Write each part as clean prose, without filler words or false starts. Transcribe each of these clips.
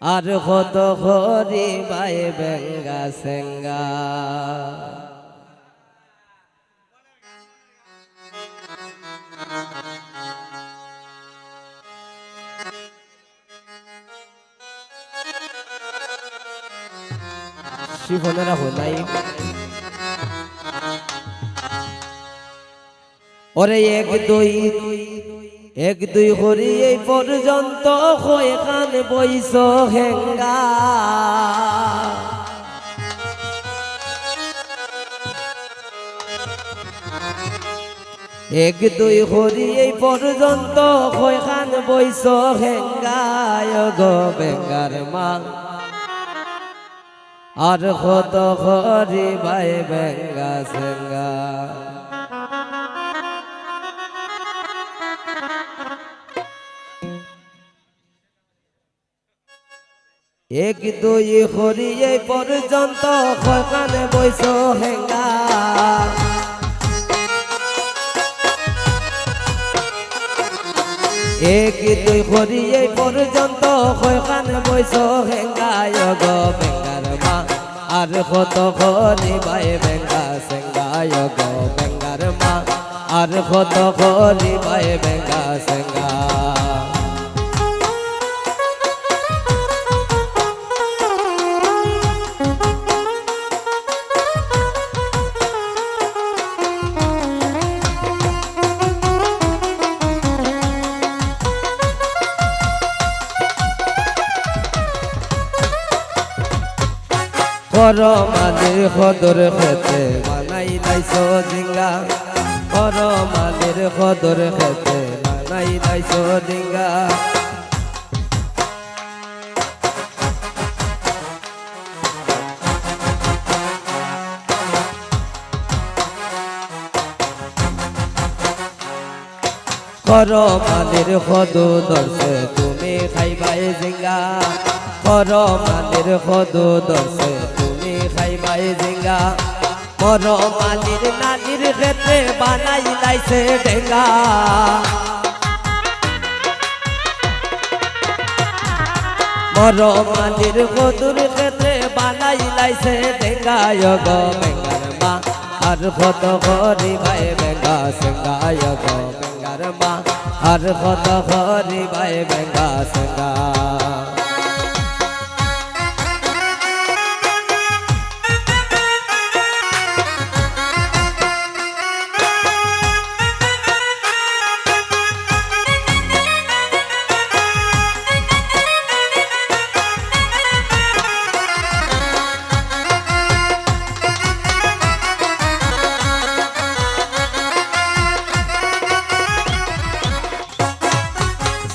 আর কত হরি বাই বেঙ্গা সেঙ্গা শিবনেরা হলাই ওরে এক দুই হরি এই পর্যন্ত হয়ে কান বইস হেঙ্গা এক দুই হরি এই পর্যন্ত হয়ে কান বইস হেঙ্গা গো বেঙ্গার মা আর কত হরি ভাই বেঙ্গা সেঙ্গা এক দুই হরি এই পর্যন্ত কানে বইস হেঙ্গা এক দুই হরি এই পর্যন্ত কানে বইস হেঙ্গা গো বেঙ্গার মা আর কত হরি ভাই বেঙ্গা সেঙ্গা গো বেঙ্গার মা আর কত হরি ভাই বেঙ্গা সেঙ্গা কর মালির খদর খেতে বানাই লাইছ জিঙ্গা কর মালির খদর খেতে বানাই লাইছ জিঙ্গা কর মালির খদু দর্শে তুমি খাইবাই জিঙ্গা কর মালির খদু দর্শে খাইবাই জিঙ্গা মর মালির নানির ক্ষেত্রে বানাই লাইছে ডেঙ্গা মর মালির কদুর ক্ষেত্রে বানাই লাইছে ডেঙ্গা গো বেঙ্গার মা আর কত হরি ভাই বেঙ্গা সেঙ্গা গো বেঙ্গার মা আর কত হরি ভাই বেঙ্গা সেঙ্গা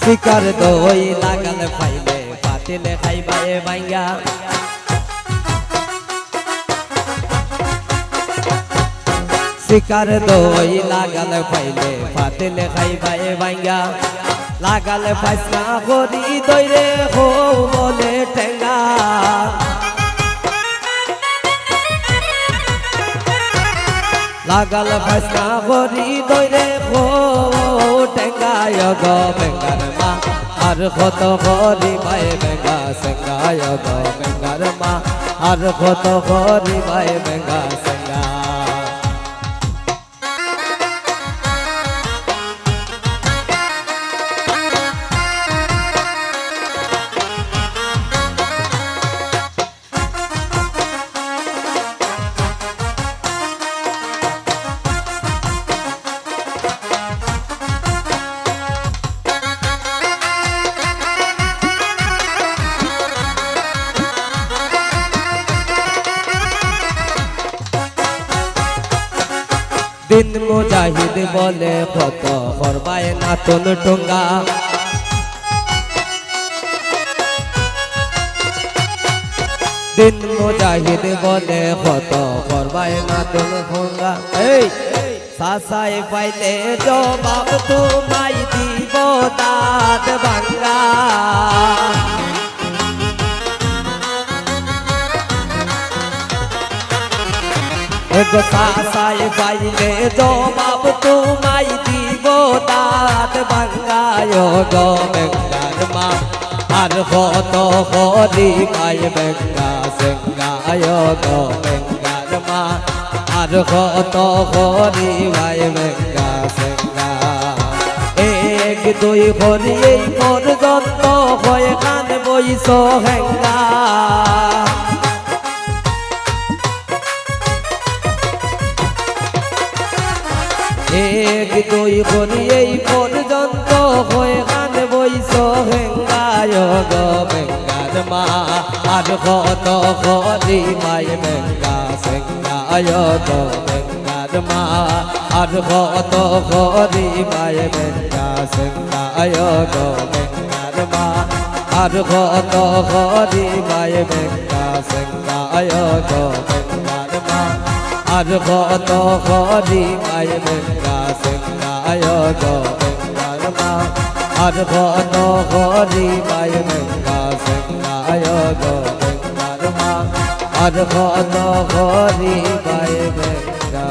শিকার দই লাগাল পাইলে পাতিলে খাইবাই বাইঙ্গা শিকার দই লাগাল পাইলে পাতিলে খাইবাই বাইঙ্গা লাগাল পাইসনা হরি দইরে হো বলে ঠেঙ্গা লাগাল পাইসনা হরি দইরে হো ঠেঙ্গা গো বেঙ্গার মা আর কত হরি ভাই বেঙ্গা সেঙ্গা গো বেঙ্গার মা আর কত হরি ভাই বেঙ্গা সেঙ্গা দিন মুজাহিদ বলে কত করবাই নাতন টঙ্গা দিন মুজাহিদ বলে কত করবাই নাতন টঙ্গা এই সাসাই পাইলে জবাব তোমাই দিব দাঁত ভাঙ্গা এগো সাসাই পাইলে জবাব তোমাই দিব দাঁত ভাঙ্গা গো বেঙ্গার মা আর কত করি মাই বেঙ্গা সেঙ্গায় গো বেঙ্গার মা আর কত করি মাই বেঙ্গা সেঙ্গা এক দুই করি এই পর্যন্ত হয়ে কান বইস হেঙ্গা এক দুই করি এই পর্যন্ত হয়ে কান বইস হেঙ্গায় গো বেঙ্গার মা আর কত করি মাই বেঙ্গা সেঙ্গায় গো বেঙ্গার মা আর কত করি মাই বেঙ্গা সেঙ্গায় গো বেঙ্গার মা আর কত করি মাই বেঙ্গা সেঙ্গায় গো বেঙ্গার মা আর কত করি মাই বেঙ্গা সেঙ্গায় গো বেঙ্গার মা আর কত করি মাই বেঙ্গা সেঙ্গায় গো বেঙ্গার মা আর কত করি মাই বেঙ্গা